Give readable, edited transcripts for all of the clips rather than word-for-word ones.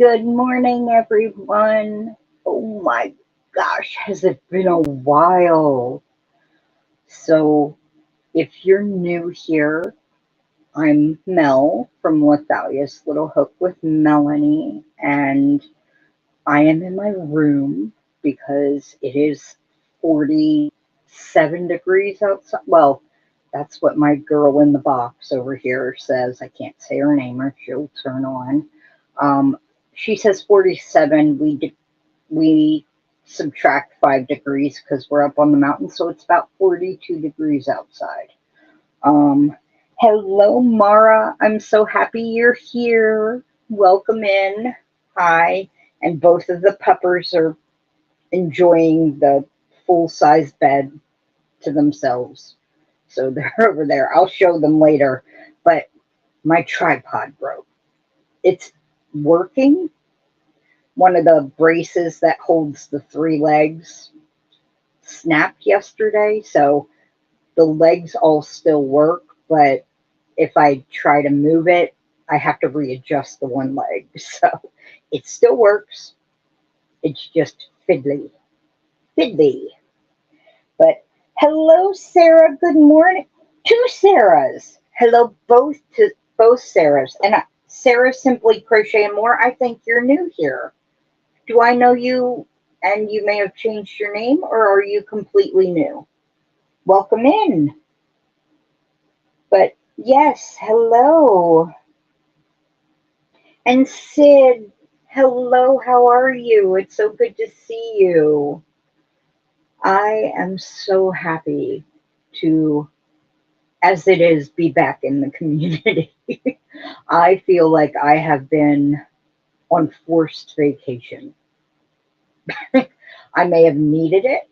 Good morning, everyone. Oh my gosh, has it been a while? So, if you're new here, I'm Mel from Lethalia's Little Hook with Melanie, and I am in my room because it is 47 degrees outside. Well, that's what my girl in the box over here says. I can't say her name or she'll turn on. Um, she says 47. We subtract 5 degrees because we're up on the mountain, so it's about 42 degrees outside. Um, Hello, Mara. I'm so happy you're here. Welcome in. Hi. And both of the puppers are enjoying the full-size bed to themselves. So they're over there. I'll show them later. But my tripod broke. It's working. One of the braces that holds the three legs snapped yesterday, so the legs all still work, but if I try to move it, I have to readjust the one leg. So it still works. It's just fiddly. Fiddly. But hello, Sarah. Good morning. Two Sarahs. Hello, both Sarahs. And Sarah Simply Crochet and More, I think you're new here. Do I know you and you may have changed your name, or are you completely new? Welcome in. But yes, hello. And Sid, hello, how are you? It's so good to see you. I am so happy to, as it is, be back in the community. I feel like I have been on forced vacation. I may have needed it.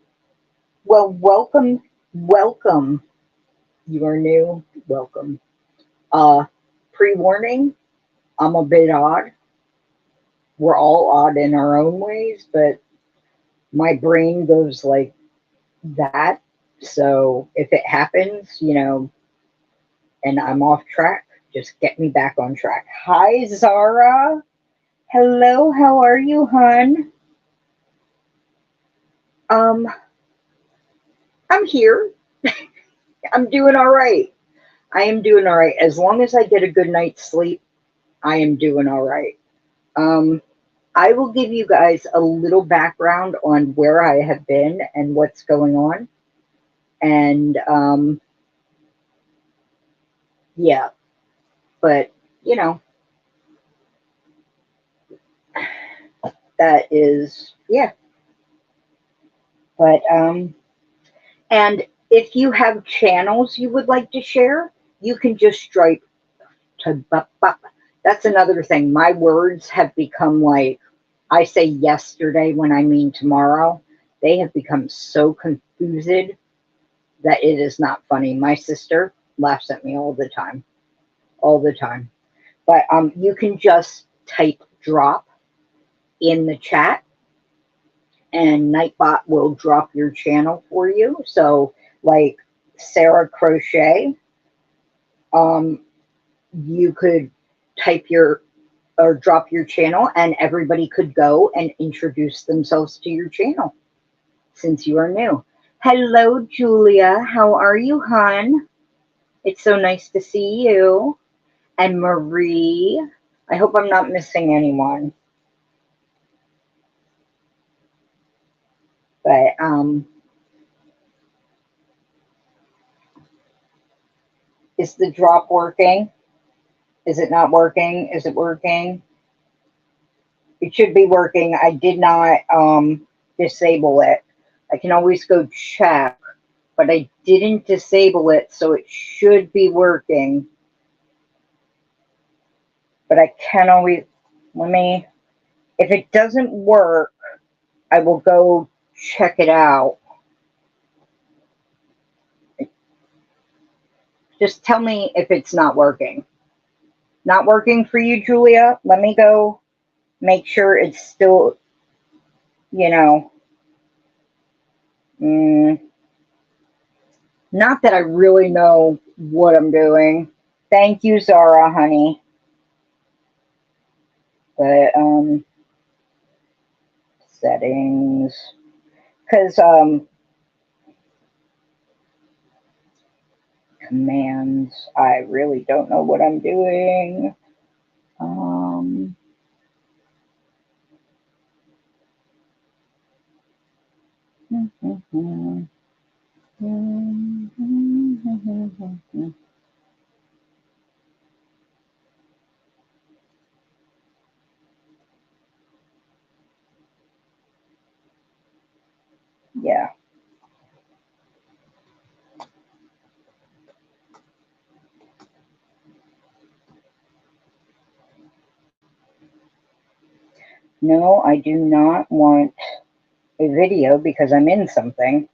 Well, welcome. You are new. Welcome. Pre-warning, I'm a bit odd. We're all odd in our own ways, but my brain goes like that. So if it happens, and I'm off track, just get me back on track. Hi, Zara. Hello, how are you, hon? I'm here. I'm doing all right. I am doing all right. As long as I get a good night's sleep, I am doing all right. I will give you guys a little background on where I have been and what's going on. And yeah, but that is, yeah. But and if you have channels you would like to share, you can just stripe to That's another thing. My words have become like, I say yesterday when I mean tomorrow. They have become so confused that it is not funny. My sister laughs at me all the time. All the time. But you can just type drop in the chat and Nightbot will drop your channel for you. So like Sarah Crochet, you could type your or drop your channel and everybody could go and introduce themselves to your channel since you are new. Hello, Julia. How are you, hon? It's so nice to see you. And Marie, I hope I'm not missing anyone. But is the drop working? Is it not working? Is it working? It should be working. I did not disable it. I can always go check, but I didn't disable it, so it should be working. But I can always, if it doesn't work, I will go check it out. Just tell me if it's not working. Not working for you, Julia? Let me go make sure it's still, not that I really know what I'm doing. Thank you, Zara, honey. But settings, because commands, I really don't know what I'm doing. Yeah. No, I do not want a video because I'm in something.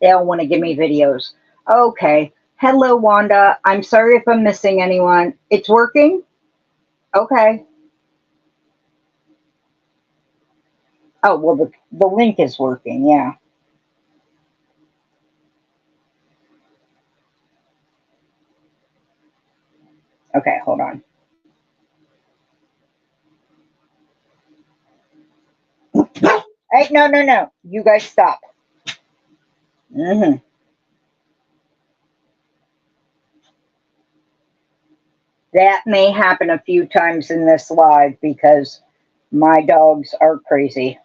They all want to give me videos. Okay. Hello, Wanda. I'm sorry if I'm missing anyone. It's working? Okay. Oh, well, the link is working. Yeah. Okay, hold on. Hey, no, no, no. You guys stop. That may happen a few times in this live because my dogs are crazy.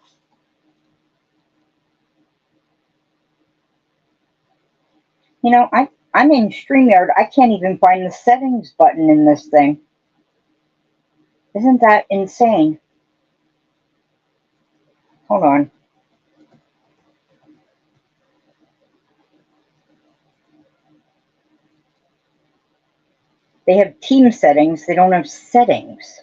You know, I'm in StreamYard. I can't even find the settings button in this thing. Isn't that insane? Hold on. They have team settings. They don't have settings.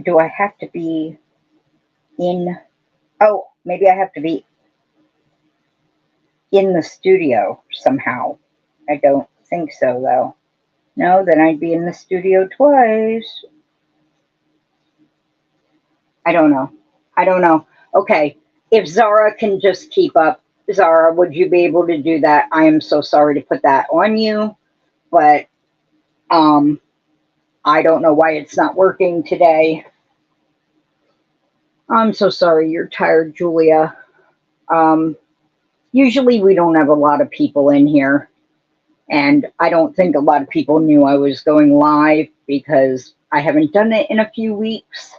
Do I have to be in? Oh, maybe I have to be in the studio somehow. I don't think so, though. No, then I'd be in the studio twice. I don't know. I don't know. Okay, if Zara can just keep up, Zara, would you be able to do that? I am so sorry to put that on you, but I don't know why it's not working today. I'm so sorry you're tired, Julia. Usually we don't have a lot of people in here, and I don't think a lot of people knew I was going live because I haven't done it in a few weeks.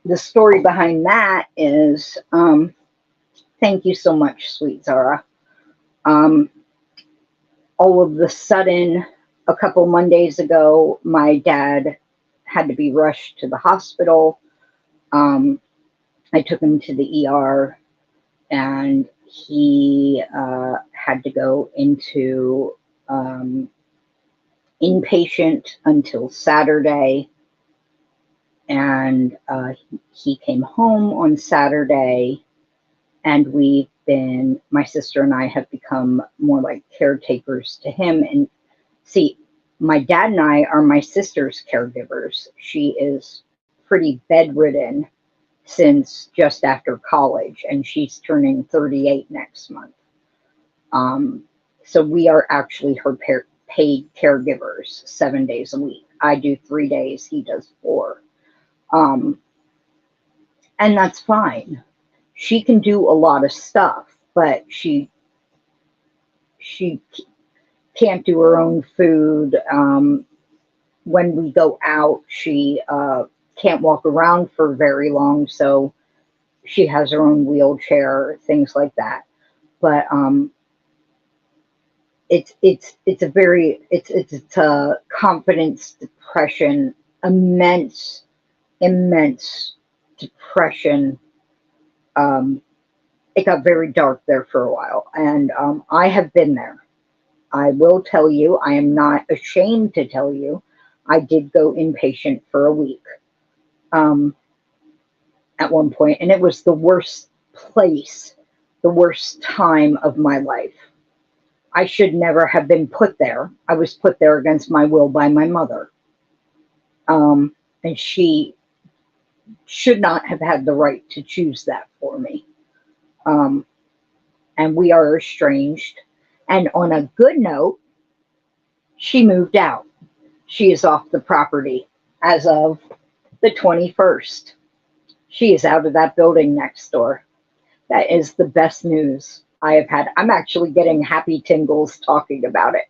The story behind that is, thank you so much, sweet Zara. All of the sudden, a couple Mondays ago, my dad had to be rushed to the hospital. I took him to the ER, and he had to go into inpatient until Saturday. And he came home on Saturday, and my sister and I have become more like caretakers to him. And see, my dad and I are my sister's caregivers. She is pretty bedridden since just after college, and she's turning 38 next month. So we are actually her paid caregivers 7 days a week. I do 3 days, he does 4. And that's fine. She can do a lot of stuff, but she can't do her own food. When we go out, she can't walk around for very long, so she has her own wheelchair, things like that. But it's a confidence depression, immense depression. It got very dark there for a while, and I have been there. I will tell you, I am not ashamed to tell you, I did go inpatient for a week at one point, and it was the worst place, the worst time of my life. I should never have been put there. I was put there against my will by my mother. And she should not have had the right to choose that for me. Um, and we are estranged. And on a good note, she moved out. She is off the property as of the 21st. She is out of that building next door. That is the best news I have had. I'm actually getting happy tingles talking about it.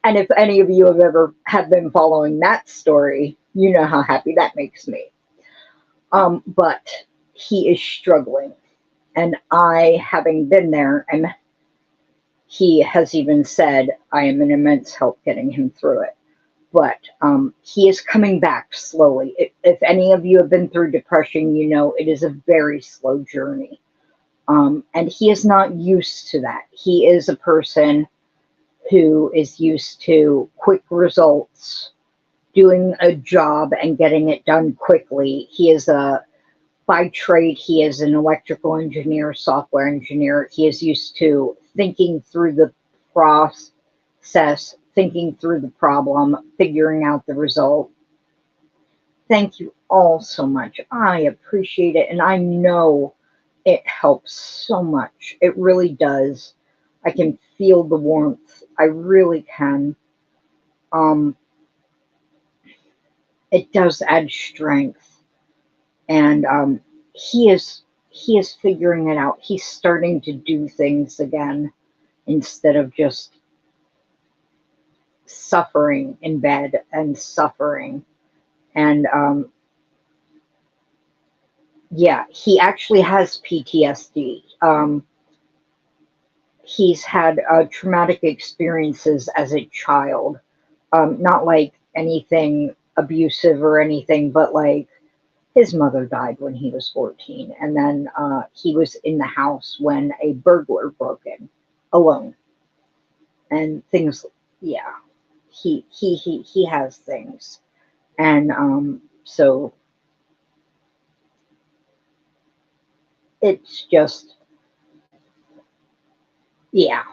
And if any of you have been following that story, you know how happy that makes me. But he is struggling. And I, having been there, and he has even said, I am an immense help getting him through it. But he is coming back slowly. If any of you have been through depression, you know it is a very slow journey. And he is not used to that. He is a person who is used to quick results, doing a job and getting it done quickly. He is by trade, he is an electrical engineer, software engineer. He is used to thinking through the process, thinking through the problem, figuring out the result. Thank you all so much. I appreciate it. And I know it helps so much. It really does. I can feel the warmth. I really can. It does add strength. And he is figuring it out. He's starting to do things again instead of just suffering in bed and suffering. And yeah, he actually has PTSD. He's had traumatic experiences as a child. Not like anything abusive or anything, but like his mother died when he was 14. And then he was in the house when a burglar broke in alone. And things, yeah, he has things. And so it's just, yeah.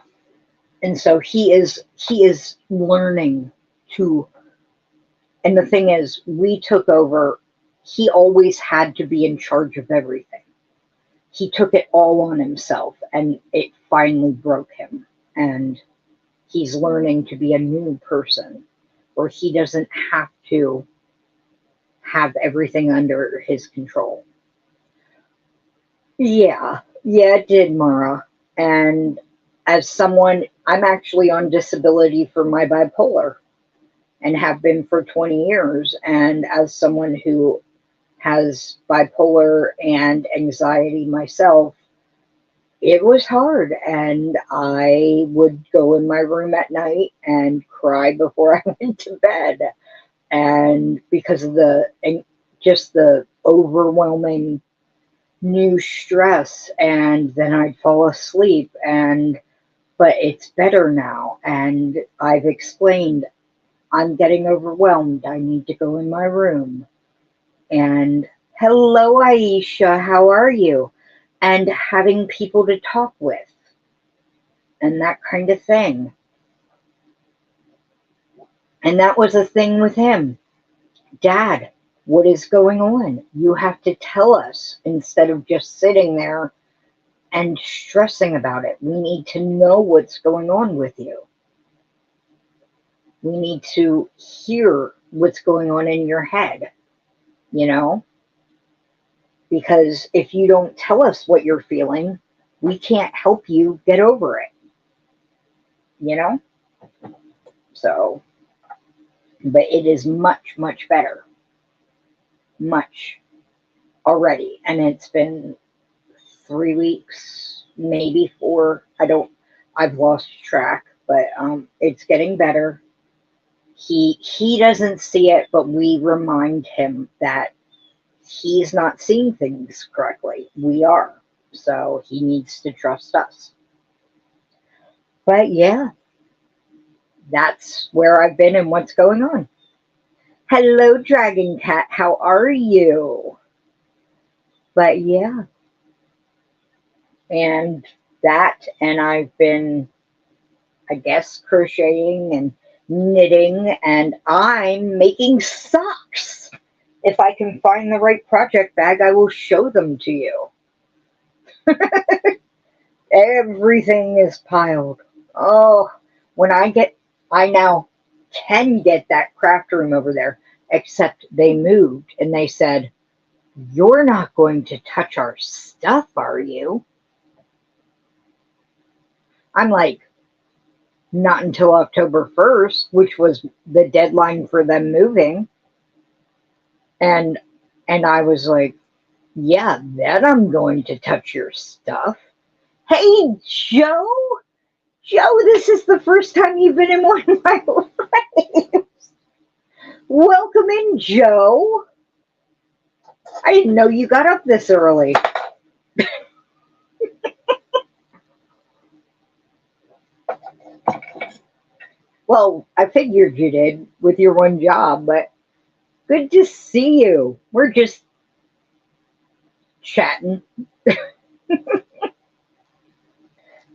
And so he is learning to, and the thing is, we took over. He always had to be in charge of everything. He took it all on himself, and it finally broke him. And he's learning to be a new person where he doesn't have to have everything under his control. Yeah, it did, Mara. And as someone, I'm actually on disability for my bipolar and have been for 20 years. And as someone who has bipolar and anxiety myself, it was hard. And I would go in my room at night and cry before I went to bed. And because of just the overwhelming new stress, and then I'd fall asleep. But it's better now. And I've explained, I'm getting overwhelmed. I need to go in my room. And hello, Aisha, how are you? And having people to talk with and that kind of thing. And that was a thing with him. Dad, what is going on? You have to tell us instead of just sitting there and stressing about it. We need to know what's going on with you. We need to hear what's going on in your head, you know? Because if you don't tell us what you're feeling, we can't help you get over it, you know? So, but it is much, much better. Much already. And it's been 3 weeks, maybe 4. I've lost track, but it's getting better. He doesn't see it, but we remind him that he's not seeing things correctly. We are. So he needs to trust us. But yeah, that's where I've been and what's going on. Hello, Dragon Cat. How are you? But yeah. And I've been, I guess, crocheting and knitting, and I'm making socks. If I can find the right project bag, I will show them to you. Everything is piled. Oh, I now can get that craft room over there, except they moved and they said, "You're not going to touch our stuff, are you?" I'm like, "Not until October 1st, which was the deadline for them moving." And I was like, "Yeah, then I'm going to touch your stuff." Hey, Joe! Joe, this is the first time you've been in one of my lives. Welcome in, Joe. I didn't know you got up this early. Well, I figured you did with your one job, but good to see you. We're just chatting.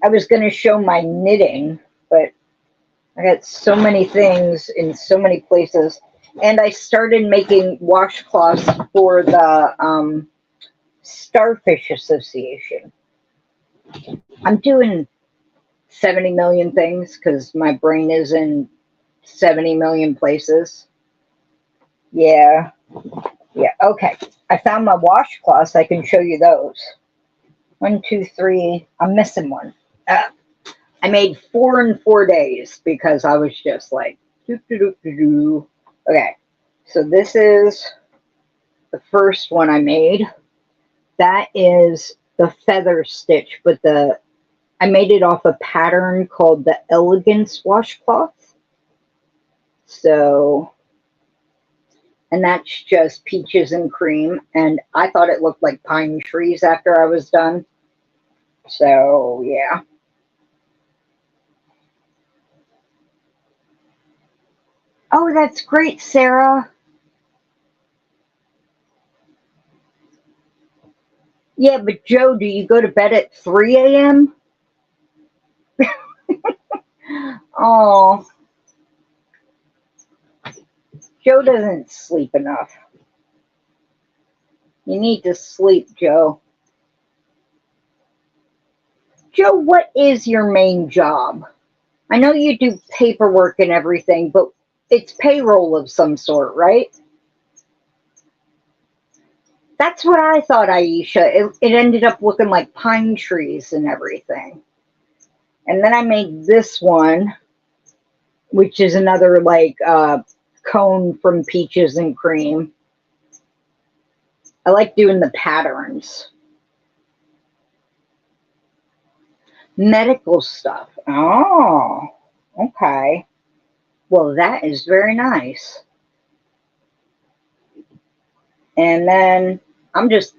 I was going to show my knitting, but I got so many things in so many places. And I started making washcloths for the Starfish Association. I'm doing 70 million things because my brain is in 70 million places. Yeah. Yeah. Okay. I found my washcloths. I can show you those. 1, 2, 3. I'm missing one. I made 4 in 4 days because I was just like, doo, doo, doo, doo, doo. Okay. So this is the first one I made. That is the feather stitch, but I made it off a pattern called the Elegance washcloth. So, and that's just peaches and cream. And I thought it looked like pine trees after I was done. So, yeah. Oh, that's great, Sarah. Yeah, but Joe, do you go to bed at 3 a.m.? Oh, Joe doesn't sleep enough. You need to sleep, Joe. Joe, what is your main job? I know you do paperwork and everything, but it's payroll of some sort, right? That's what I thought, Aisha. It ended up looking like pine trees and everything. And then I made this one, which is another like cone from peaches and cream. I like doing the patterns. Medical stuff. Oh, okay. Well, that is very nice. And then I'm just,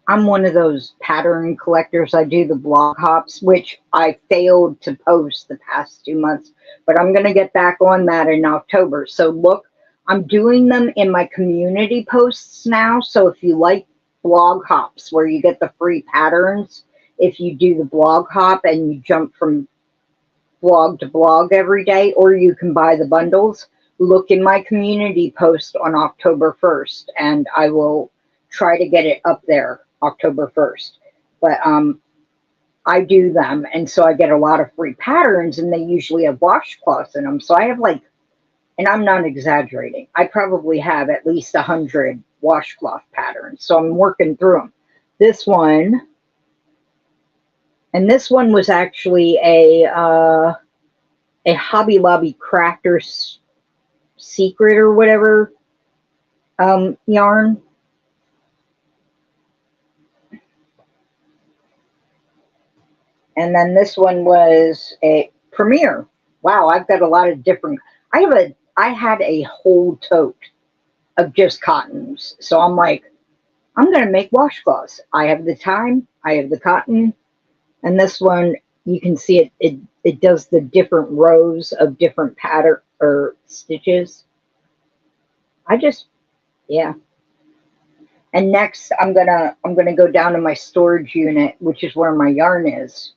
I'm one of those pattern collectors. I do the blog hops, which I failed to post the past 2 months, but I'm going to get back on that in October. So look, I'm doing them in my community posts now. So if you like blog hops where you get the free patterns, if you do the blog hop and you jump from blog to blog every day, or you can buy the bundles, look in my community post on October 1st, and I will try to get it up there October 1st. But I do them, and so I get a lot of free patterns, and they usually have washcloths in them. So I have like, and I'm not exaggerating, I probably have at least 100 washcloth patterns. So I'm working through them. This one, and this one was actually a Hobby Lobby crafter's secret or whatever yarn. And then this one was a premiere. Wow, I've got a lot of different. I had a whole tote of just cottons. So I'm like, I'm gonna make washcloths. I have the time, I have the cotton, and this one you can see it does the different rows of different pattern or stitches. Yeah. And next I'm gonna go down to my storage unit, which is where my yarn is,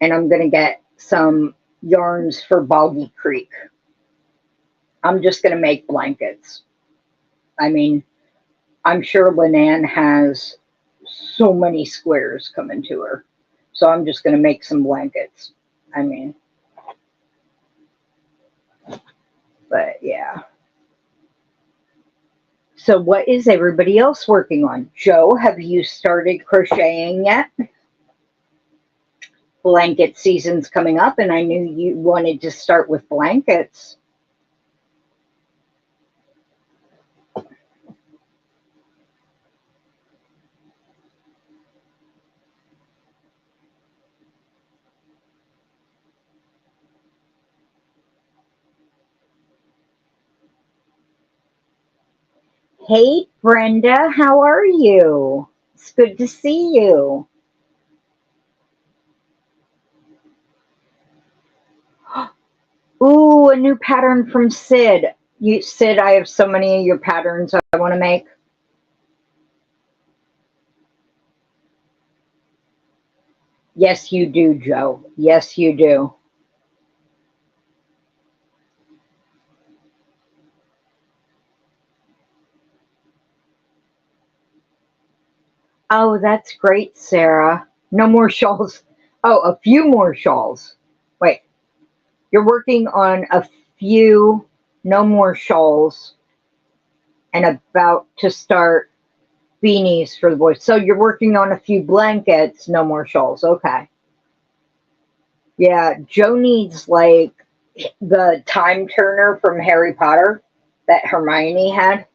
and I'm gonna get some yarns for Boggy Creek. I'm just going to make blankets. I mean, I'm sure Linan has so many squares coming to her. So I'm just going to make some blankets. I mean, but yeah. So what is everybody else working on? Joe, have you started crocheting yet? Blanket season's coming up, and I knew you wanted to start with blankets. Hey, Brenda, how are you? It's good to see you. Ooh, a new pattern from Sid. Sid, I have so many of your patterns I want to make. Yes, you do, Joe. Yes, you do. Oh, that's great, Sarah. No more shawls. Oh, a few more shawls. Wait, you're working on a few, no more shawls, and about to start beanies for the boys. So you're working on a few blankets, no more shawls. Okay. Yeah, Joe needs like the time turner from Harry Potter that Hermione had.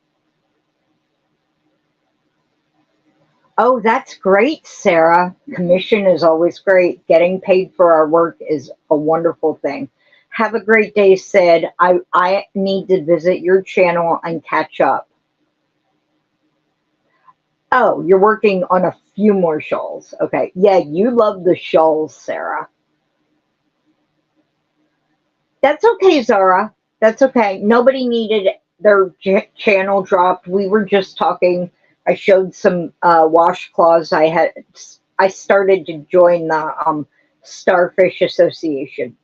Oh, that's great, Sarah. Commission is always great. Getting paid for our work is a wonderful thing. Have a great day, Sid. I need to visit your channel and catch up. Oh, you're working on a few more shawls. Okay. Yeah, you love the shawls, Sarah. That's okay, Zara. That's okay. Nobody needed their channel dropped. We were just talking. I showed some washcloths I had. I started to join the Starfish Association.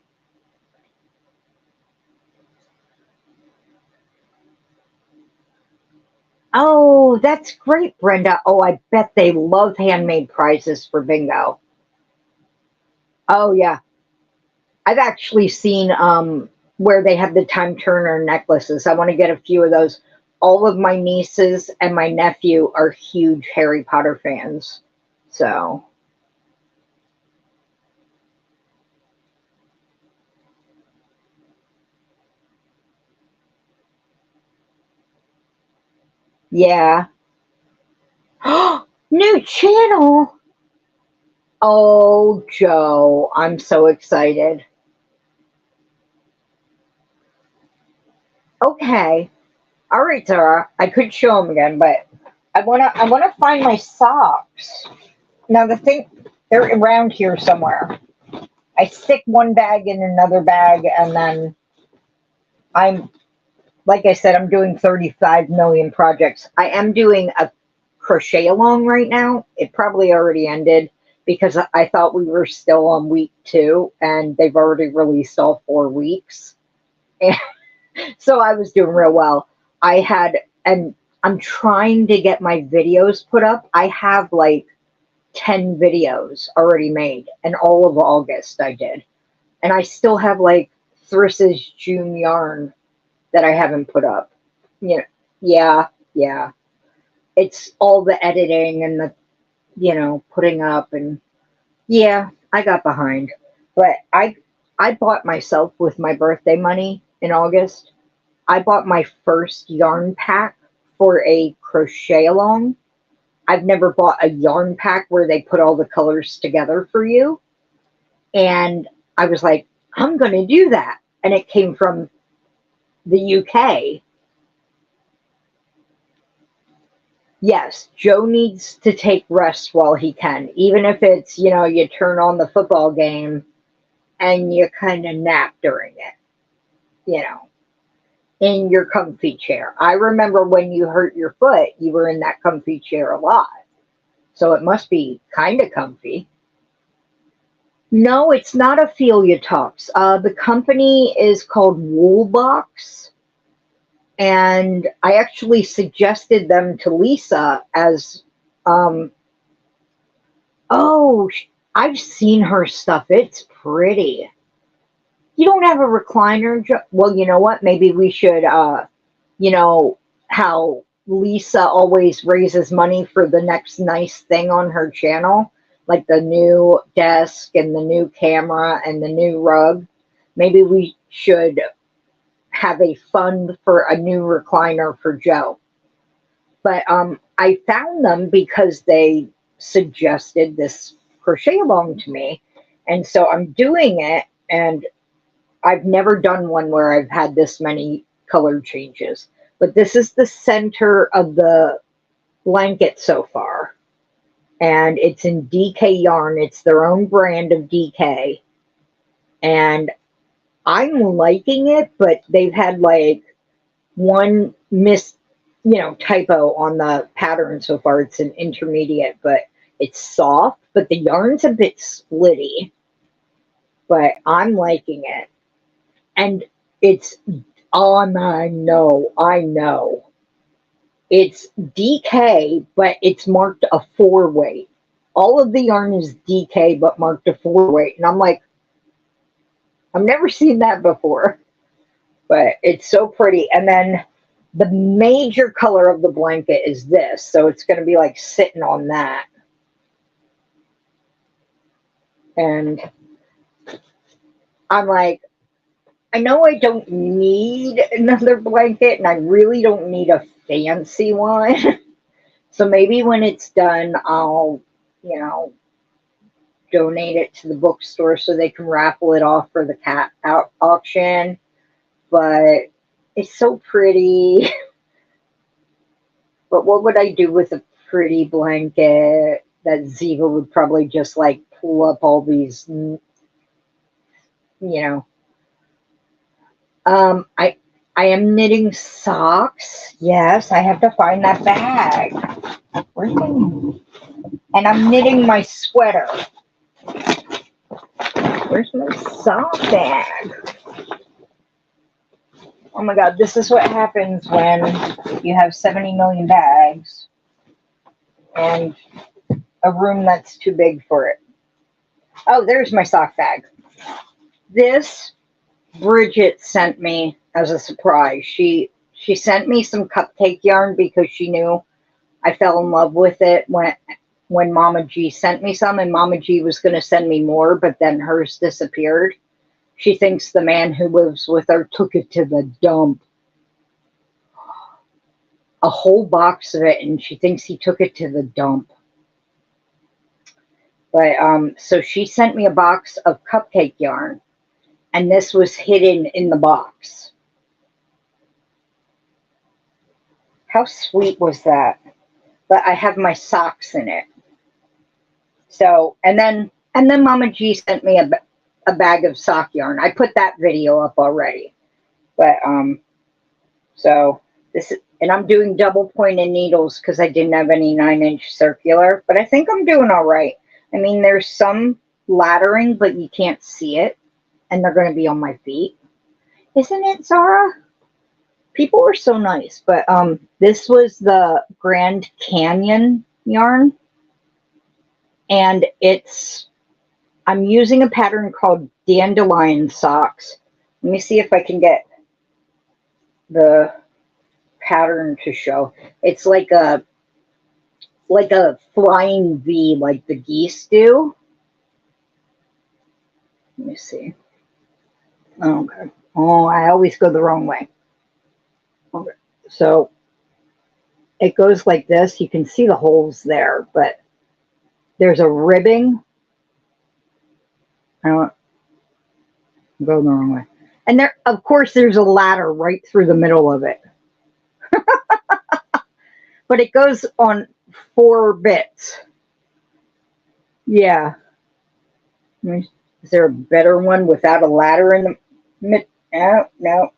Oh, that's great, Brenda. Oh, I bet they love handmade prizes for bingo. Oh, yeah. I've actually seen where they have the time turner necklaces. I want to get a few of those. All of my nieces and my nephew are huge Harry Potter fans. So, yeah. New channel. Oh, Joe, I'm so excited. Okay. All right, Zara. I could show them again, but I wanna find my socks. Now the thing, they're around here somewhere. I stick one bag in another bag, and then I'm, like I said, I'm doing 35 million projects. I am doing a crochet along right now. It probably already ended because I thought we were still on week 2, and they've already released all 4 weeks. And so I was doing real well. I had, and I'm trying to get my videos put up. I have like 10 videos already made, and all of August I did. And I still have like Thris's June yarn that I haven't put up. You know, yeah, yeah. It's all the editing and the, putting up, and yeah, I got behind. But I bought myself with my birthday money in August. I bought my first yarn pack for a crochet along. I've never bought a yarn pack where they put all the colors together for you. And I was like, I'm going to do that. And it came from the UK. Yes, Joe needs to take rest while he can, even if it's, you turn on the football game and you kind of nap during it, you know, in your comfy chair. I remember when you hurt your foot, you were in that comfy chair a lot. So it must be kind of comfy. No, it's not Ophelia Talks. The company is called Woolbox. And I actually suggested them to Lisa as, oh, I've seen her stuff. It's pretty. You don't have a recliner? Well, you know what? Maybe we should, you know, how Lisa always raises money for the next nice thing on her channel, like the new desk and the new camera and the new rug. Maybe we should have a fund for a new recliner for Joe. But I found them because they suggested this crochet along to me. And so I'm doing it, and I've never done one where I've had this many color changes. But this is the center of the blanket so far. And it's in DK yarn. It's their own brand of DK. And I'm liking it, but they've had like one typo on the pattern so far. It's an intermediate, but it's soft, but the yarn's a bit splitty. But I'm liking it. And it's on, I know. It's DK, but it's marked a 4-weight. All of the yarn is DK, but marked a 4-weight. And I'm like, I've never seen that before. But it's so pretty. And then the major color of the blanket is this. So it's going to be like sitting on that. And I'm like, I know I don't need another blanket, and I really don't need a fancy one. So maybe when it's done, I'll, donate it to the bookstore so they can raffle it off for the cat auction. But it's so pretty. But what would I do with a pretty blanket that Ziva would probably just like pull up all these, I am knitting socks. Yes, I have to find that bag. Where's my... And I'm knitting my sweater. Where's my sock bag? Oh my God, this is what happens when you have 70 million bags and a room that's too big for it. Oh, there's my sock bag. This Bridget sent me as a surprise. She sent me some cupcake yarn because she knew I fell in love with it when Mama G sent me some, and Mama G was going to send me more, but then hers disappeared. She thinks the man who lives with her took it to the dump. A whole box of it, and she thinks he took it to the dump. But so she sent me a box of cupcake yarn, and this was hidden in the box. How sweet was that? But I have my socks in it. So, and then Mama G sent me a bag of sock yarn. I put that video up already. But so this is, and I'm doing double pointed needles because I didn't have any 9-inch circular, but I think I'm doing all right. I mean, there's some laddering, but you can't see it, and they're going to be on my feet. Isn't it, Zara? People were so nice. But this was the Grand Canyon yarn, and I'm using a pattern called Dandelion Socks. Let me see if I can get the pattern to show. It's like a flying V, like the geese do. Let me see. Okay. Oh, I always go the wrong way. Okay. So it goes like this. You can see the holes there, but there's a ribbing. I'm going the wrong way. And there, of course, there's a ladder right through the middle of it. But it goes on 4 bits. Yeah. Is there a better one without a ladder in the mid? No.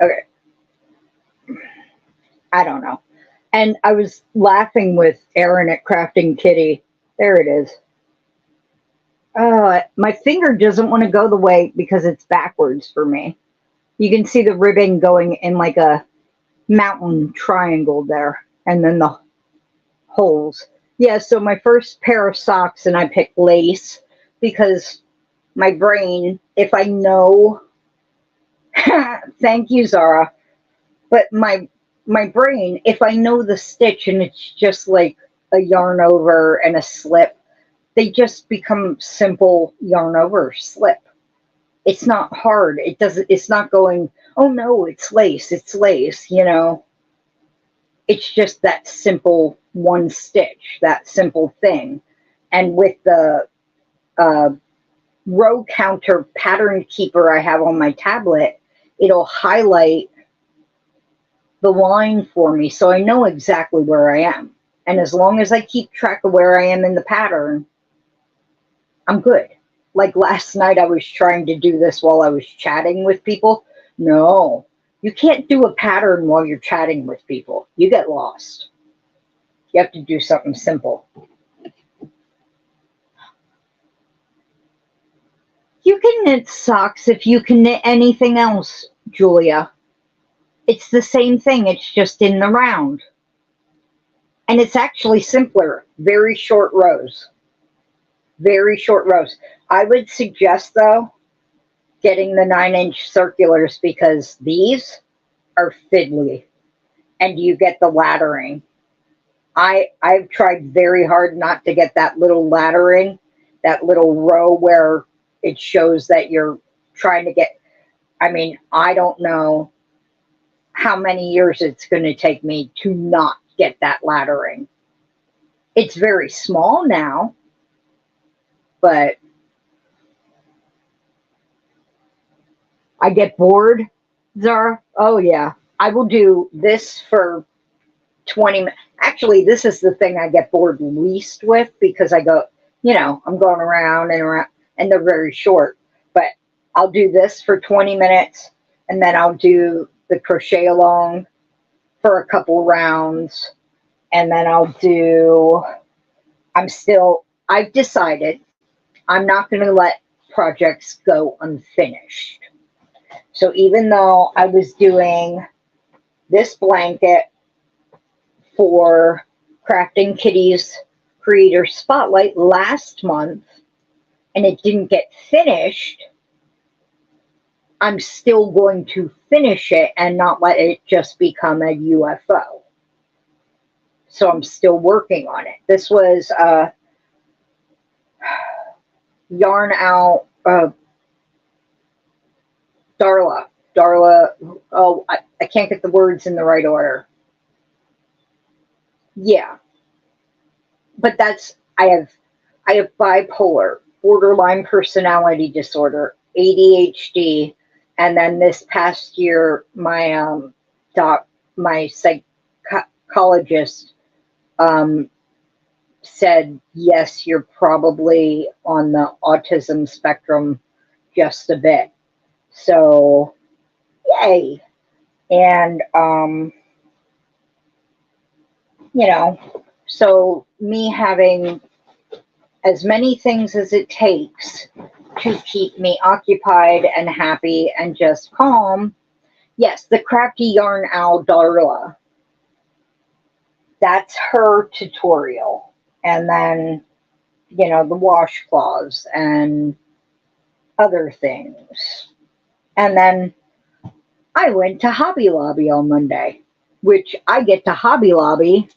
Okay. I don't know. And I was laughing with Erin at Crafting Kitty. There it is. My finger doesn't want to go the way because it's backwards for me. You can see the ribbon going in like a mountain triangle there, and then the holes. Yeah, so my first pair of socks, and I picked lace because my brain, if I know, thank you, Zara, but my brain, if I know the stitch and it's just like a yarn over and a slip, they just become simple yarn over slip. It's not hard. It's not going, oh no, it's lace, you know. It's just that simple one stitch, that simple thing. And with the row counter pattern keeper I have on my tablet, it'll highlight the line for me so I know exactly where I am. And as long as I keep track of where I am in the pattern, I'm good. Like last night, I was trying to do this while I was chatting with people. No, you can't do a pattern while you're chatting with people. You get lost. You have to do something simple. You can knit socks if you can knit anything else, Julia. It's the same thing, it's just in the round. And it's actually simpler. Very short rows. Very short rows. I would suggest, though, getting the 9-inch circulars because these are fiddly and you get the laddering. I've tried very hard not to get that little laddering, that little row where it shows that you're trying to get, I mean, I don't know how many years it's going to take me to not get that laddering. It's very small now, but I get bored, Zara. Oh, yeah. I will do this for 20 minutes. Actually, this is the thing I get bored least with because I go, you know, I'm going around and around, and they're very short. But I'll do this for 20 minutes, and then I'll do the crochet along for a couple rounds, and then I've decided I'm not going to let projects go unfinished. So even though I was doing this blanket for Crafting Kitty's Creator Spotlight last month and it didn't get finished, I'm still going to finish it and not let it just become a UFO. So I'm still working on it. This was Yarn Out Darla. Oh, I can't get the words in the right order. Yeah. But I have bipolar, borderline personality disorder, ADHD, and then this past year, my my psychologist said, yes, you're probably on the autism spectrum just a bit. So, yay. And, you know, so me having as many things as it takes to keep me occupied and happy and just calm. Yes, the Crafty Yarn Owl Darla. That's her tutorial. And then, you know, the washcloths and other things. And then I went to Hobby Lobby on Monday, which I get to Hobby Lobby.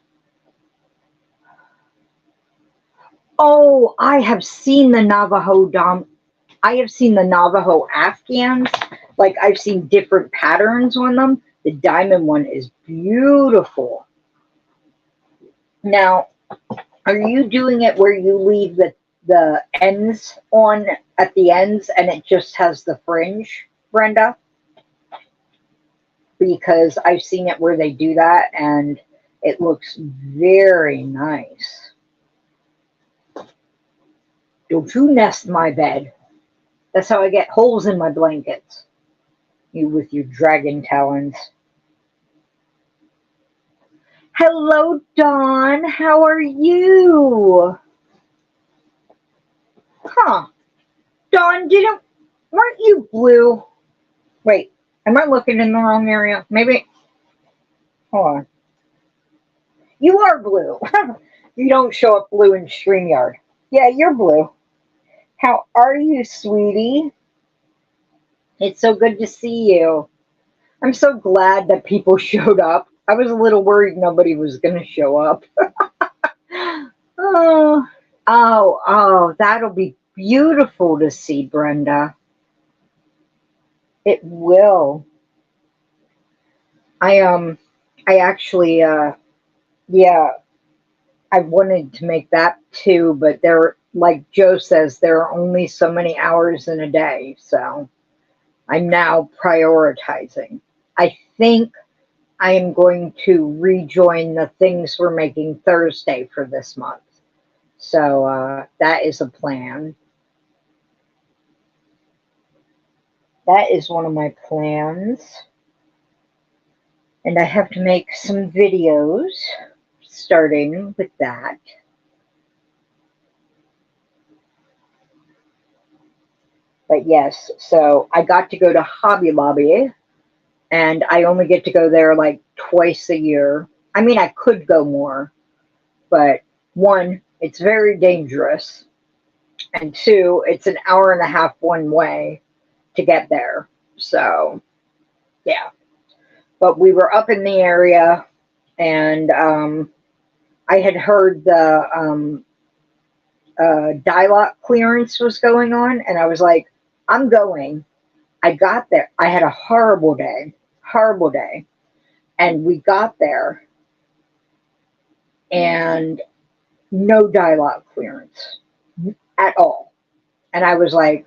Oh, I have seen the Navajo Afghans. Like, I've seen different patterns on them. The diamond one is beautiful. Now, are you doing it where you leave the ends on at the ends and it just has the fringe, Brenda? Because I've seen it where they do that and it looks very nice. Don't you nest my bed. That's how I get holes in my blankets. You with your dragon talons. Hello, Dawn. How are you? Huh. Dawn, weren't you blue? Wait, Am I looking in the wrong area? Maybe. Hold on. You are blue. You don't show up blue in StreamYard. Yeah, you're blue. How are you, sweetie? It's so good to see you. I'm so glad that people showed up. I was a little worried nobody was going to show up. Oh, oh, that'll be beautiful to see, Brenda. It will. I actually, yeah, I wanted to make that too, but like Joe says, there are only so many hours in a day, so I'm now prioritizing. I think I am going to rejoin the things we're making Thursday for this month. So that is a plan. That is one of my plans. And I have to make some videos starting with that. But yes, so I got to go to Hobby Lobby, and I only get to go there like twice a year. I mean, I could go more, but one, it's very dangerous, and two, it's an hour and a half one way to get there. So, yeah. But we were up in the area, and I had heard the die lot clearance was going on, and I was like, I'm going. I got there. I had a horrible day, horrible day. And we got there, and no die lot clearance at all. And I was like,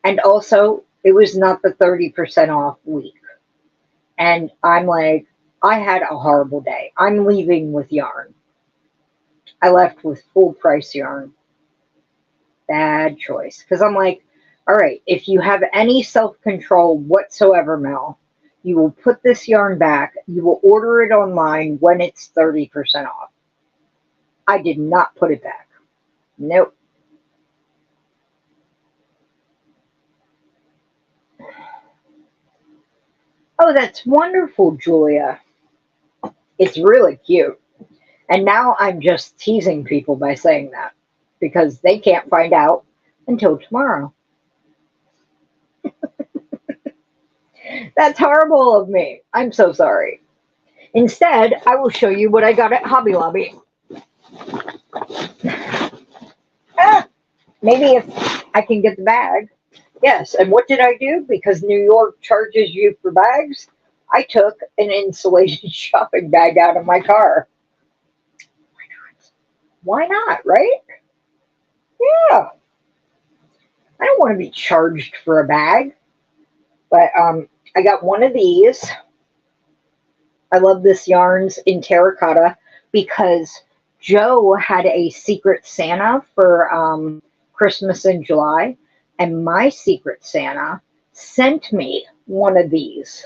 and also, it was not the 30% off week. And I'm like, I had a horrible day. I'm leaving with yarn. I left with full price yarn. Bad choice. Because I'm like, all right, if you have any self-control whatsoever, Mel, you will put this yarn back. You will order it online when it's 30% off. I did not put it back. Nope. Oh, that's wonderful, Julia. It's really cute. And now I'm just teasing people by saying that because they can't find out until tomorrow. That's horrible of me. I'm so sorry. Instead, I will show you what I got at Hobby Lobby. Maybe if I can get the bag. Yes, and what did I do? Because New York charges you for bags, I took an insulated shopping bag out of my car. Why not, right? Yeah. I don't want to be charged for a bag. But I got one of these. I love this yarns in terracotta because Joe had a Secret Santa for Christmas in July, and my Secret Santa sent me one of these.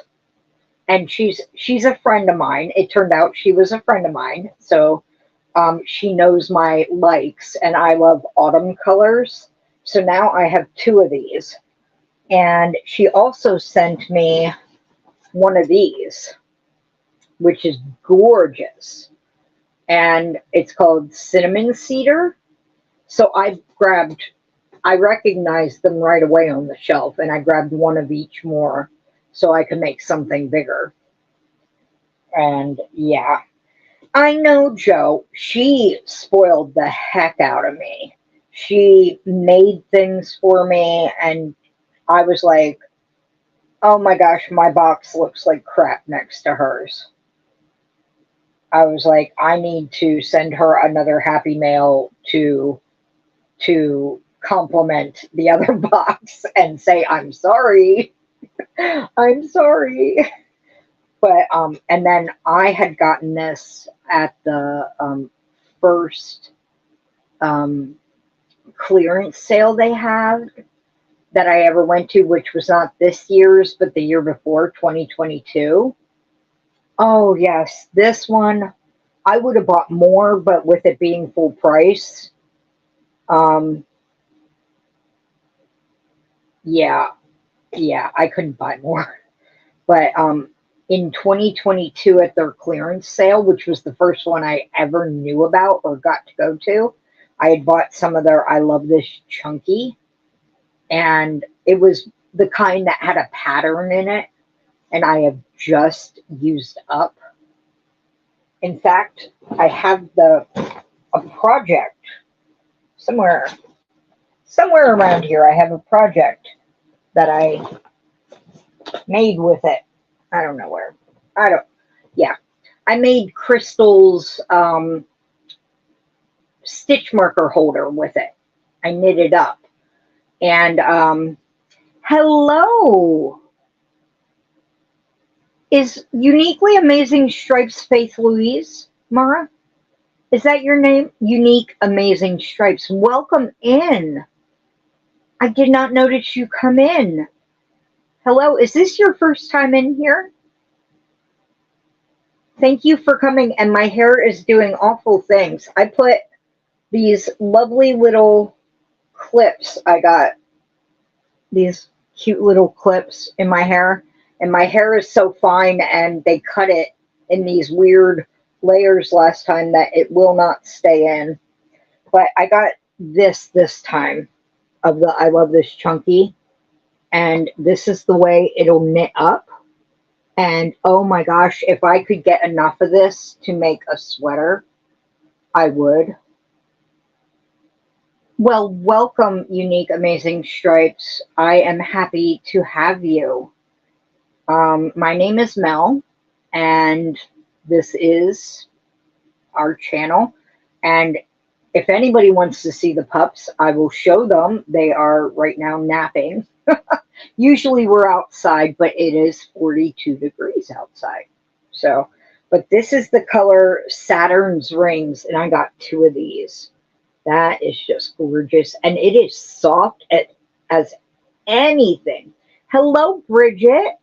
And she's a friend of mine. It turned out she was a friend of mine, so she knows my likes, and I love autumn colors. So now I have two of these. And she also sent me one of these, which is gorgeous. And it's called Cinnamon Cedar. So I recognized them right away on the shelf, and I grabbed one of each more so I could make something bigger. And yeah, I know Jo. She spoiled the heck out of me. She made things for me, and I was like, oh my gosh, my box looks like crap next to hers. I was like, I need to send her another happy mail to compliment the other box and say, I'm sorry. I'm sorry. But and then I had gotten this at the first clearance sale they had that I ever went to, which was not this year's, but the year before, 2022. Oh, yes. This one, I would have bought more, but with it being full price, yeah. Yeah, I couldn't buy more. But in 2022 at their clearance sale, which was the first one I ever knew about or got to go to, I had bought some of their I Love This Chunky, and it was the kind that had a pattern in it, and I have just used up. In fact, I have a project somewhere around here. I have a project that I made with it. I don't know where. I don't. Yeah, I made Crystal's stitch marker holder with it. I knit it up. And hello, is Uniquely Amazing Stripes Faith Louise, Mara? Is that your name? Unique Amazing Stripes. Welcome in. I did not notice you come in. Hello, is this your first time in here? Thank you for coming. And my hair is doing awful things. I put these lovely little clips. I got these cute little clips in my hair. And my hair is so fine, and they cut it in these weird layers last time that it will not stay in. But I got this time of the I Love This Chunky. And this is the way it'll knit up. And oh my gosh, if I could get enough of this to make a sweater, I would. Well, welcome, Unique Amazing Stripes. I am happy to have you. My name is Mel, and this is our channel. And if anybody wants to see the pups, I will show them. They are right now napping. Usually we're outside, but it is 42 degrees outside. So, but this is the color Saturn's Rings, and I got 2 of these. That is just gorgeous, and it is soft as anything. Hello, Bridget.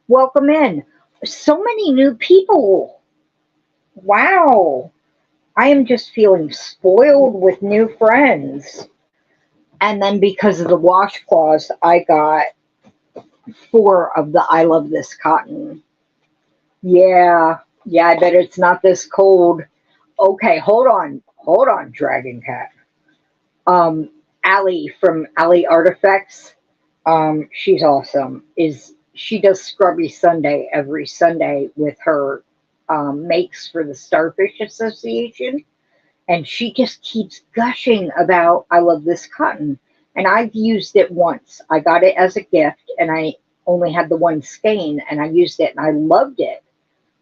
Welcome in. So many new people. Wow. I am just feeling spoiled with new friends. And then because of the washcloths, I got 4 of the I Love This cotton. Yeah, I bet it's not this cold. Okay, hold on, Dragon Cat. Allie from Allie Artifacts, she's awesome. She does Scrubby Sunday every Sunday with her makes for the Starfish Association. And she just keeps gushing about I Love This cotton. And I've used it once. I got it as a gift, and I only had the one skein, and I used it, and I loved it.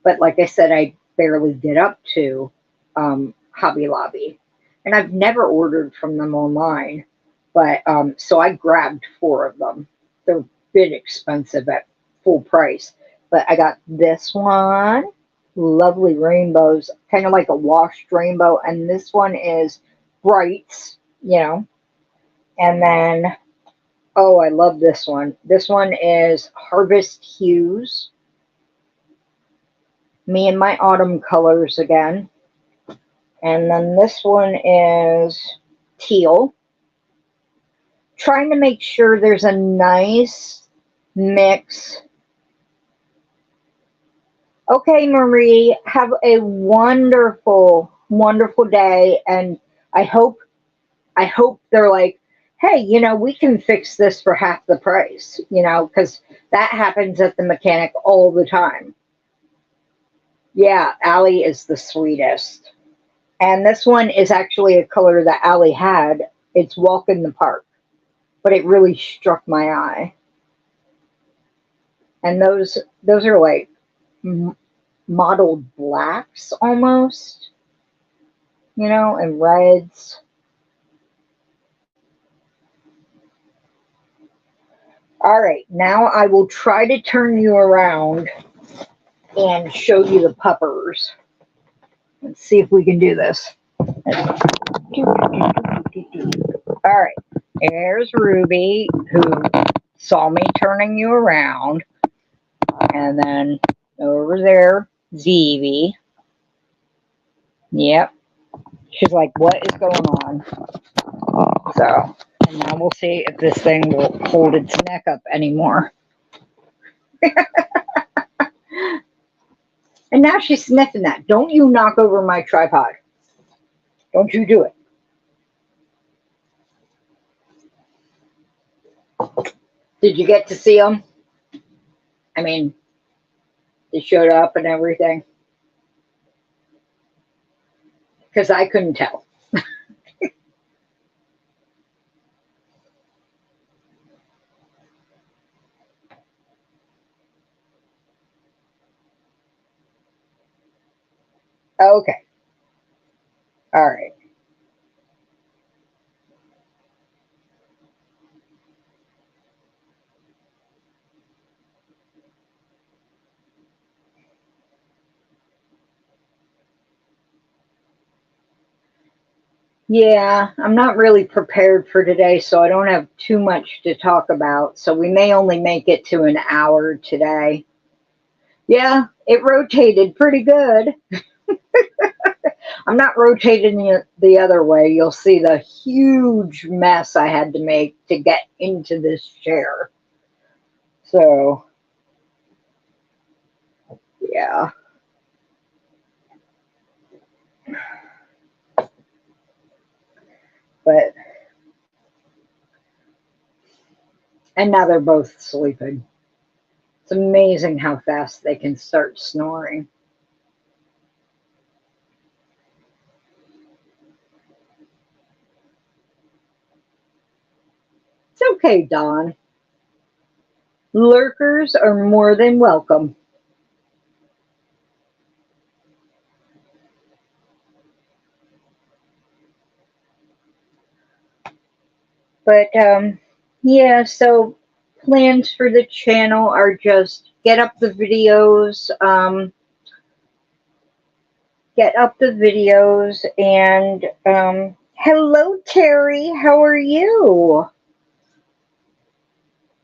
But like I said, I barely get up to Hobby Lobby. And I've never ordered from them online. But so I grabbed 4 of them. They're a bit expensive at full price. But I got this one. Lovely rainbows, kind of like a washed rainbow. And this one is brights, And then, oh, I love this one. This one is Harvest Hues. Me and my autumn colors again. And then this one is teal. Trying to make sure there's a nice mix. Okay, Marie, have a wonderful, wonderful day. And I hope they're like, hey, we can fix this for half the price, because that happens at the mechanic all the time. Yeah, Allie is the sweetest. And this one is actually a color that Allie had. It's Walk in the Park. But it really struck my eye. And those are like mottled blacks almost, and reds. All right, now I will try to turn you around and show you the puppers. Let's see if we can do this. All right, there's Ruby, who saw me turning you around. And then over there, Zeevy. Yep. She's like, what is going on? So, and Now we'll see if this thing will hold its neck up anymore. And now she's sniffing that. Don't you knock over my tripod. Don't you do it. Did you get to see them? I mean, they showed up and everything. Because I couldn't tell. Okay. All right. Yeah, I'm not really prepared for today, so I don't have too much to talk about. So we may only make it to an hour today. Yeah, it rotated pretty good. I'm not rotating the other way. You'll see the huge mess I had to make to get into this chair. So, yeah. But, and now they're both sleeping. It's amazing how fast they can start snoring. It's okay, Dawn. Lurkers are more than welcome. But, yeah, so plans for the channel are just get up the videos, and, hello, Terry, how are you?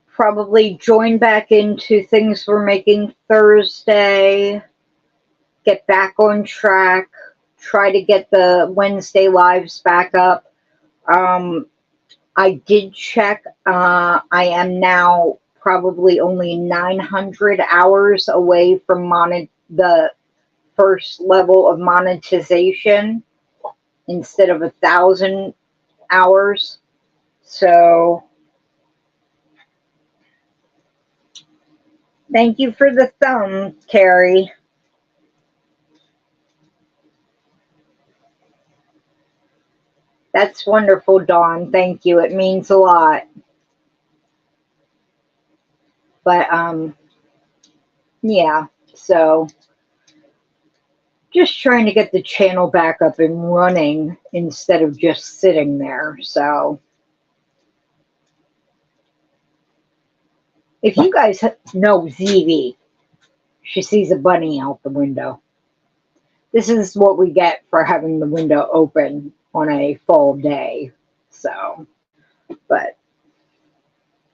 Probably join back into things we're making Thursday, get back on track, try to get the Wednesday lives back up. I did check, I am now probably only 900 hours away from the first level of monetization instead of 1,000 hours. So thank you for the thumb, Carrie. That's wonderful, Dawn. Thank you. It means a lot. But yeah, so just trying to get the channel back up and running instead of just sitting there. So if you guys know Zevie, she sees a bunny out the window. This is what we get for having the window open on a fall day. So, but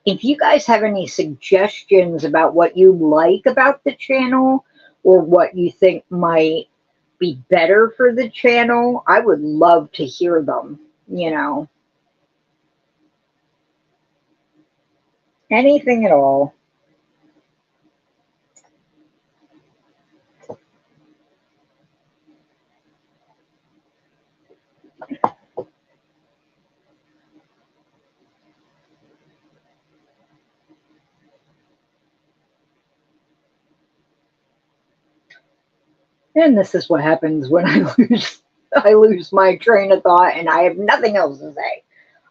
if you guys have any suggestions about what you like about the channel or what you think might be better for the channel, I would love to hear them, you know. Anything at all. And this is what happens when I lose my train of thought and I have nothing else to say.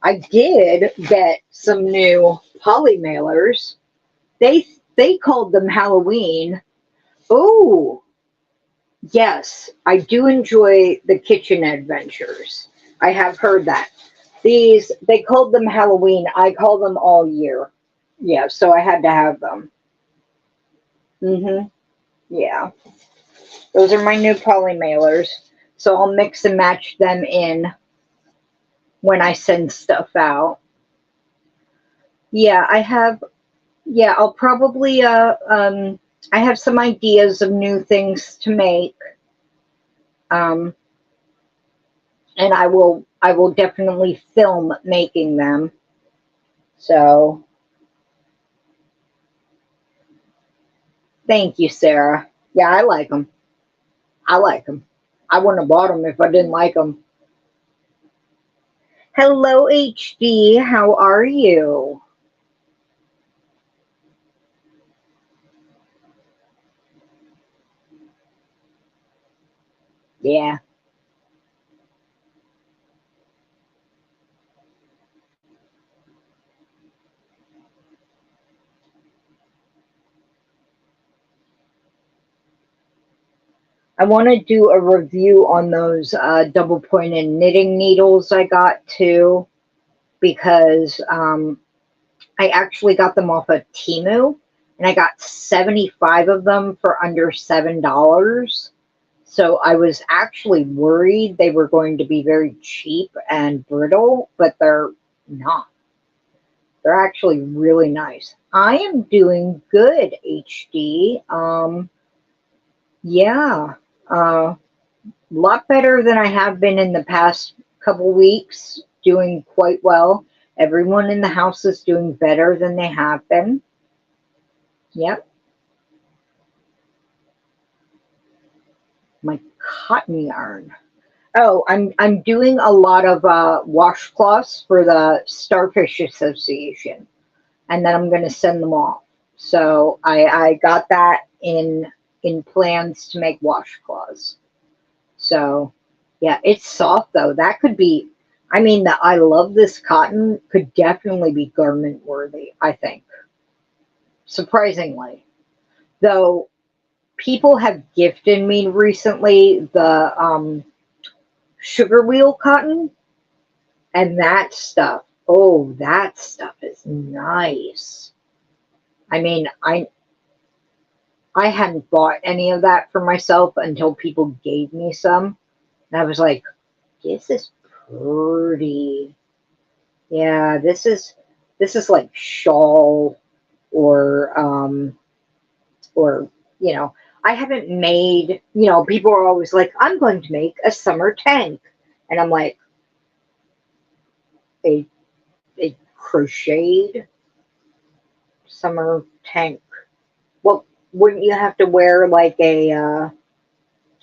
I did get some new poly mailers. They called them Halloween. Oh, yes, I do enjoy the kitchen adventures. I have heard that. They called them Halloween. I call them all year. Yeah, so I had to have them. Yeah. Those are my new poly mailers. So I'll mix and match them in when I send stuff out. Yeah, I'll probably, I have some ideas of new things to make. And I will definitely film making them. So thank you, Sarah. Yeah, I like them. I like them. I wouldn't have bought them if I didn't like them. Hello, HD. How are you? Yeah. I want to do a review on those double pointed knitting needles I got too, because I actually got them off of Temu, and I got 75 of them for under $7. So I was actually worried they were going to be very cheap and brittle, but they're not. They're actually really nice. I am doing good, HD. Yeah, a lot better than I have been in the past couple weeks. Doing quite well. Everyone in the house is doing better than they have been. Yep, my cotton yarn. Oh, I'm doing a lot of washcloths for the Starfish Association, and then I'm going to send them off. So I got that in plans to make washcloths. So yeah, it's soft though. That could be. I mean, the I love this cotton could definitely be garment worthy. I think, surprisingly, though people have gifted me recently the sugar wheel cotton. And that stuff, oh, that stuff is nice. I mean, I hadn't bought any of that for myself until people gave me some. And I was like, this is pretty. Yeah, this is like shawl or or you know, I haven't made, people are always like, I'm going to make a summer tank. And I'm like, a a crocheted summer tank. Well, wouldn't you have to wear like a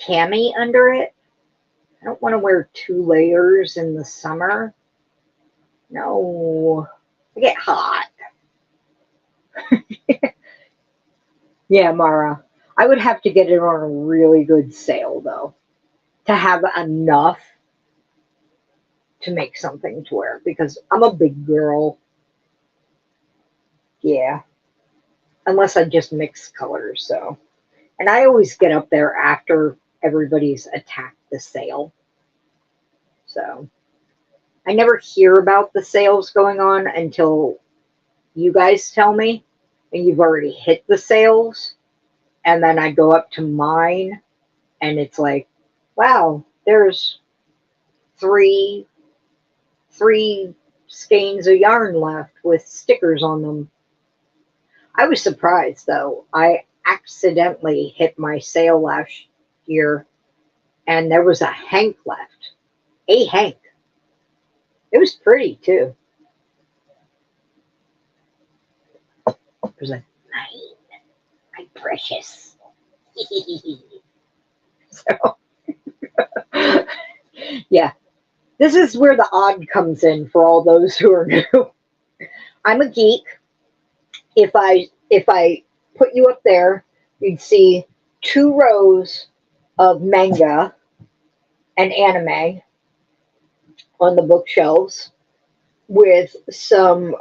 cami under it? I don't want to wear two layers in the summer. No, I get hot. Yeah, Mara. I would have to get it on a really good sale though to have enough to make something to wear because I'm a big girl. Yeah, unless I just mix colors. So, and I always get up there after everybody's attacked the sale. So I never hear about the sales going on until you guys tell me, and you've already hit the sales. And then I go up to mine, and it's like, wow, there's three three skeins of yarn left with stickers on them. I was surprised though. I accidentally hit my sale last year, and there was a hank left. A hank. It was pretty too. It was like, my precious. So, yeah, this is where the odd comes in for all those who are new. I'm a geek. If I put you up there, you'd see two rows of manga and anime on the bookshelves with some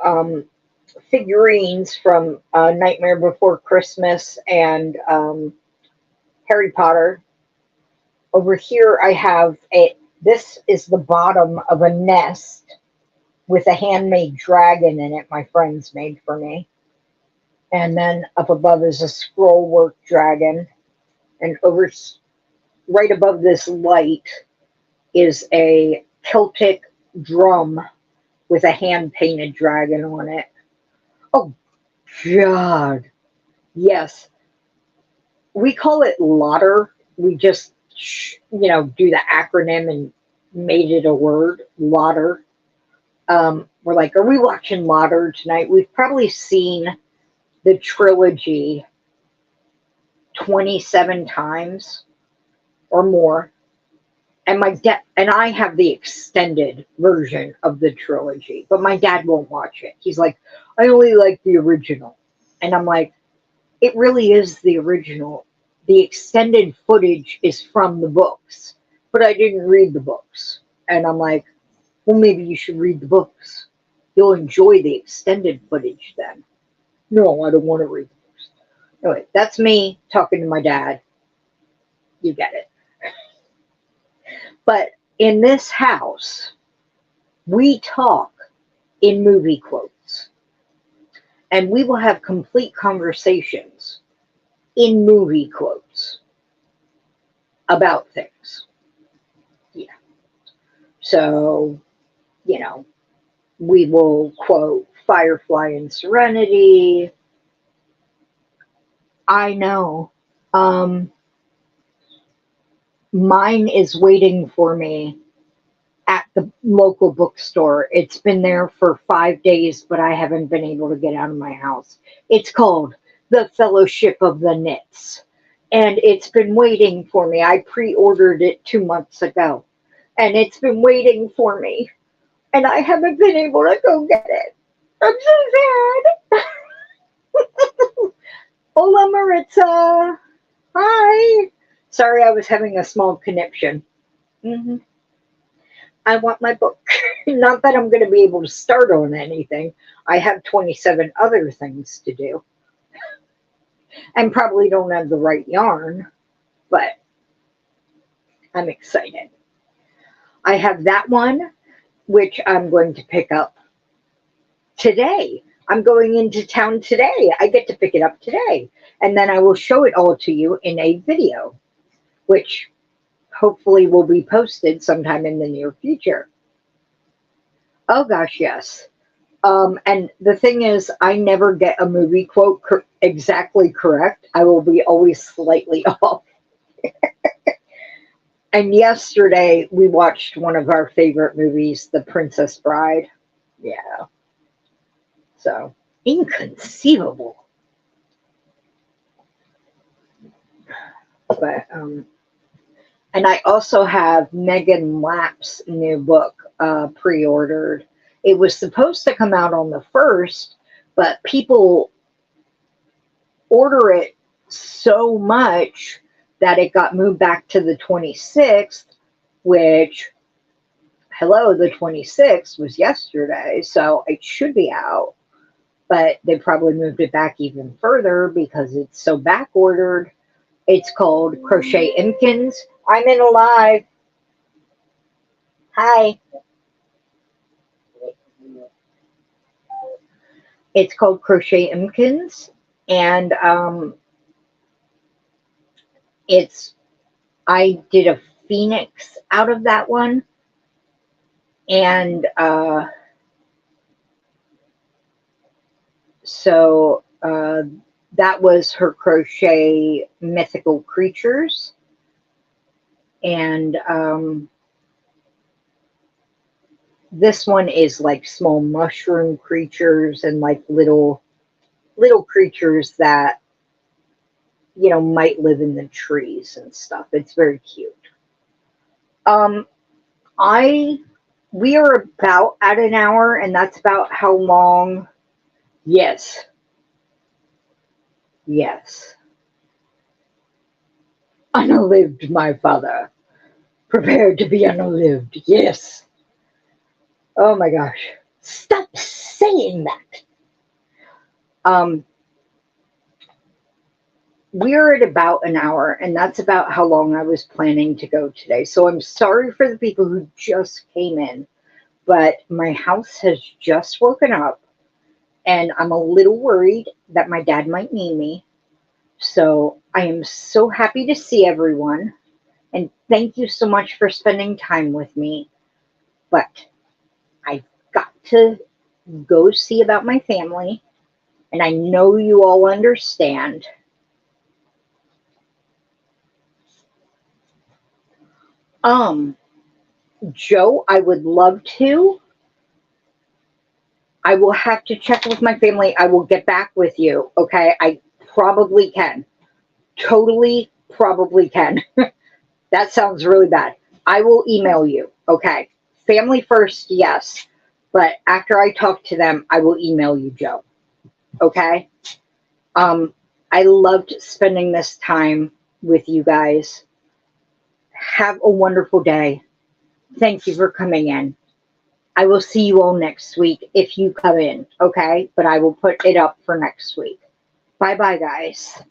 figurines from Nightmare Before Christmas and Harry Potter. Over here, I have a. This is the bottom of a nest with a handmade dragon in it. My friends made for me. And then up above is a scroll work dragon, and over right above this light is a Celtic drum with a hand painted dragon on it. Oh God, yes, we call it Lotter. We just do the acronym and made it a word, Lotter. we're like, are we watching Lauder tonight? We've probably seen the trilogy 27 times or more. And my dad and I have the extended version of the trilogy, but my dad won't watch it. He's like, I only like the original. And I'm like, it really is the original. The extended footage is from the books, but I didn't read the books. And I'm like, well, maybe you should read the books. You'll enjoy the extended footage then. No, I don't want to read the books. Anyway, that's me talking to my dad. You get it. But in this house, we talk in movie quotes. And we will have complete conversations in movie quotes about things. Yeah. So, you know, we will quote Firefly and Serenity. I know. Mine is waiting for me at the local bookstore. It's been there for 5 days, but I haven't been able to get out of my house. It's called The Fellowship of the Knits, and it's been waiting for me. I pre-ordered it 2 months ago, and it's been waiting for me, and I haven't been able to go get it. I'm so sad. Hola, Maritza. Hi. Sorry, I was having a small conniption. I want my book. Not that I'm going to be able to start on anything. I have 27 other things to do. And probably don't have the right yarn, but I'm excited. I have that one, which I'm going to pick up today. I'm going into town today. I get to pick it up today. And then I will show it all to you in a video, which hopefully will be posted sometime in the near future. Oh gosh, yes. And the thing is, I never get a movie quote exactly correct. I will be always slightly off. And yesterday we watched one of our favorite movies, The Princess Bride. Yeah. So, inconceivable. But, and I also have Megan Lapp's new book pre-ordered. It was supposed to come out on the 1st, but people order it so much that it got moved back to the 26th, which, hello, the 26th was yesterday, so it should be out. But they probably moved it back even further because it's so back ordered. It's called Crochet Imkins. I'm in a live. Hi. It's called Crochet Imkins, and I did a phoenix out of that one, and so that was her crochet mythical creatures, and this one is like small mushroom creatures and like little creatures that, you know, might live in the trees and stuff. It's very cute. We are about at an hour, and that's about how long. Yes. Yes. Unalived, my father. Prepared to be unalived. Yes. Oh my gosh. Stop saying that. We're at about an hour, and that's about how long I was planning to go today. So I'm sorry for the people who just came in, but my house has just woken up, and I'm a little worried that my dad might need me. So I am so happy to see everyone, and thank you so much for spending time with me. But I've got to go see about my family, and I know you all understand. Joe, I would love to, I will have to check with my family. I will get back with you. Okay. I probably can. Totally probably can. That sounds really bad. I will email you. Okay. Family first, yes. But after I talk to them, I will email you, Joe. Okay. I loved spending this time with you guys. Have a wonderful day. Thank you for coming in. I will see you all next week if you come in, okay? But I will put it up for next week. Bye-bye, guys.